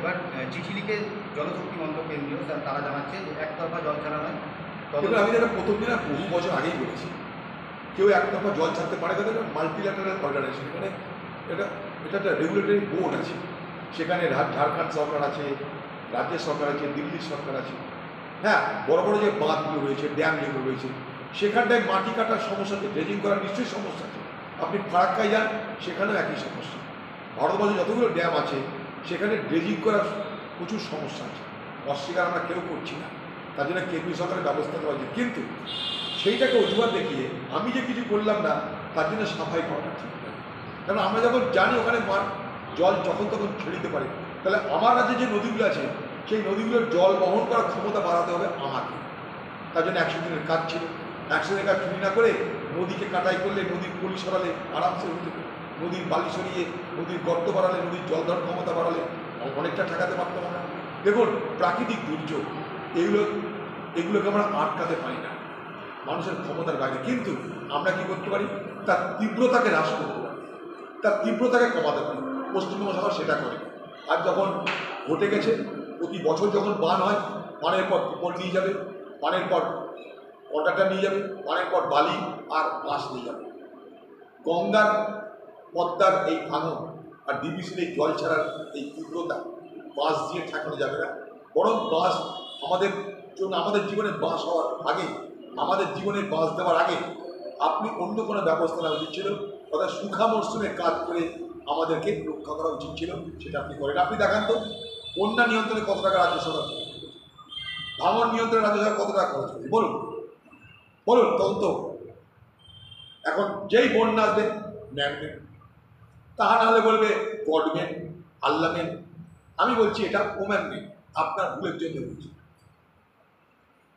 এবার চিঠি লিখে জলশক্তি মন্ত্রক কেন্দ্রীয় তারা জানাচ্ছে যে একতরফা জল ছাড়া নয়। তবে আমি যেটা প্রথম দিন বহু বছর আগেই বলেছি, কেউ একতরফা জল ছাড়তে পারে তাদের মাল্টিল্যাটারাল অর্গানাইজেশন, এখানে এটা একটা রেগুলেটরি বোর্ড আছে, সেখানে ঝাড়খণ্ড সরকার আছে, রাজ্যের সরকার আছে, দিল্লির সরকার আছে। হ্যাঁ, বড় বড় যে বাঁধগুলো রয়েছে, ড্যাম যেগুলো রয়েছে, সেখানটায় মাটি কাটার সমস্যা আছে, ড্রেজিং করার নিশ্চয়ই সমস্যা আছে। আপনি ফারাক্কায় যান, সেখানেও একই সমস্যা। ভারতবর্ষে যতগুলো ড্যাম আছে সেখানে ড্রেজিং করার প্রচুর সমস্যা আছে, অস্বীকার আমরা কেউ করছি না, তার জন্য কেন্দ্রীয় সরকারের ব্যবস্থা করা উচিত। কিন্তু সেইটাকে অজুহাত দেখিয়ে আমি যে কিছু করলাম না তার জন্য সাফাই করাটা ঠিক নয়। কারণ আমরা যখন জানি ওখানে জল যখন তখন ছেড়ে দিতে পারে, তাহলে আমার রাজ্যে যে নদীগুলো আছে সেই নদীগুলোর জল বহন করার ক্ষমতা বাড়াতে হবে আমাকে। তার জন্য 100 দিনের কাজ ছিল। 100 দিনের কাজ চুরি না করে নদীকে কাটাই করলে, নদীর পলি সরালে আরামসে হয়ে যেত, নদীর বালি সরিয়ে নদীর গর্ত বাড়ালে, নদীর জল ধারণ ক্ষমতা বাড়ালে অনেকটা ঠেকাতে পারতাম আমরা। দেখুন, প্রাকৃতিক দুর্যোগ এগুলোকে আমরা আটকাতে পারি না, মানুষের ক্ষমতার বাইরে। কিন্তু আমরা কি করতে পারি, তার তীব্রতাকে হ্রাস করতে পারি, তার তীব্রতাকে কমাতে পারি। পশ্চিমবঙ্গ সরকার সেটা করে। আর যখন ঘটে গেছে, প্রতি বছর যখন বান হয়, বানের পর টিপল নিয়ে যাবে, বানের পর কন্ট্রাক্টর নিয়ে যাবে, বানের পর বালি আর বাঁশ নিয়ে যাবে। গঙ্গার পদ্মার এই ভাঙন আর ডিবিসির এই জল ছাড়ার এই তীব্রতা বাঁশ দিয়ে ঠেকানো যাবে না। বরং বাঁশ আমাদের জন্য, আমাদের জীবনে বাঁশ হওয়ার আগে, আমাদের জীবনে বাঁশ দেওয়ার আগে আপনি অন্য কোনো ব্যবস্থা নেওয়া উচিত ছিল, অর্থাৎ সুখা মরশুমে কাজ করে আমাদেরকে রক্ষা করা উচিত ছিল। সেটা আপনি করেন। আপনি দেখান তো বন্যা নিয়ন্ত্রণে কত টাকা রাজ্য সরকার খরচ করেছে, ভাঙন নিয়ন্ত্রণে রাজ্য সরকার কত টাকা খরচ করেছে, বলুন বলুন তদন্ত। এখন যেই বন্যা আসবে ম্যানমেড, তাহা নাহলে বলবে গডমেন, আল্লামেন। আমি বলছি এটা ওম্যানমেন, আপনার ভুলের জন্য বলছি।